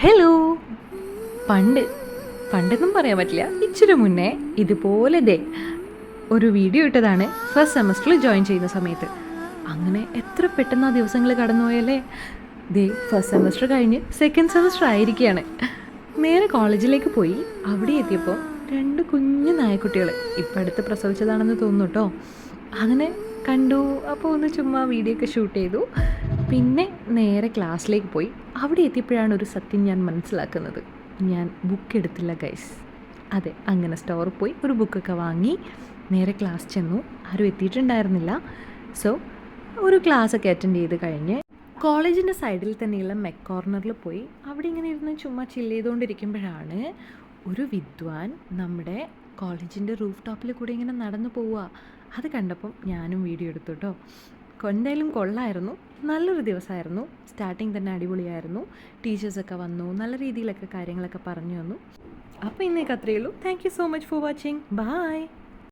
Hello. പണ്ട് പണ്ടെന്നും പറയാൻ പറ്റില്ല, ഇച്ചിരി മുന്നേ ഇതുപോലെ ഒരു വീഡിയോ ഇട്ടതാണ് ഫസ്റ്റ് സെമസ്റ്ററിൽ ജോയിൻ ചെയ്യുന്ന സമയത്ത്. അങ്ങനെ എത്ര പെട്ടെന്ന് ആ ദിവസങ്ങൾ കടന്നുപോയല്ലേ. ഫസ്റ്റ് സെമസ്റ്റർ കഴിഞ്ഞ് സെക്കൻഡ് സെമസ്റ്റർ ആയിരിക്കുകയാണ്. നേരെ കോളേജിലേക്ക് പോയി. അവിടെ എത്തിയപ്പോൾ രണ്ട് കുഞ്ഞു നായക്കുട്ടികൾ, ഇപ്പം അടുത്ത് പ്രസവിച്ചതാണെന്ന് തോന്നുന്നു കേട്ടോ. അങ്ങനെ കണ്ടു. അപ്പോൾ ഒന്ന് ചുമ്മാ വീഡിയോ ഒക്കെ ഷൂട്ട് ചെയ്തു. പിന്നെ നേരെ ക്ലാസ്സിലേക്ക് പോയി. അവിടെ എത്തിയപ്പോഴാണ് ഒരു സത്യം ഞാൻ മനസ്സിലാക്കുന്നത്. ഞാൻ ബുക്ക് എടുത്തില്ല ഗൈസ്. അതെ, അങ്ങനെ സ്റ്റോറിൽ പോയി ഒരു ബുക്കൊക്കെ വാങ്ങി നേരെ ക്ലാസ് ചെന്നു. ആരും എത്തിയിട്ടുണ്ടായിരുന്നില്ല. സോ ഒരു ക്ലാസ്സൊക്കെ അറ്റൻഡ് ചെയ്ത് കഴിഞ്ഞ് കോളേജിൻ്റെ സൈഡിൽ തന്നെയുള്ള മെക് കോർണറിൽ പോയി അവിടെ ഇങ്ങനെ ഇരുന്ന് ചുമ്മാ ചില്ല് ചെയ്തുകൊണ്ടിരിക്കുമ്പോഴാണ് ഒരു വിദ്വാൻ നമ്മുടെ കോളേജിൻ്റെ റൂഫ് ടോപ്പിൽ കൂടെ ഇങ്ങനെ നടന്നു പോവുക. അത് കണ്ടപ്പം ഞാനും വീഡിയോ എടുത്തു കേട്ടോ. എന്തായാലും കൊള്ളായിരുന്നു. നല്ലൊരു ദിവസമായിരുന്നു. സ്റ്റാർട്ടിങ് തന്നെ അടിപൊളിയായിരുന്നു. ടീച്ചേഴ്സൊക്കെ വന്നു, നല്ല രീതിയിലൊക്കെ കാര്യങ്ങളൊക്കെ പറഞ്ഞു തന്നു. അപ്പോൾ ഇന്നേക്ക് അത്രയേ ഉള്ളൂ. Thank you so much for watching. By.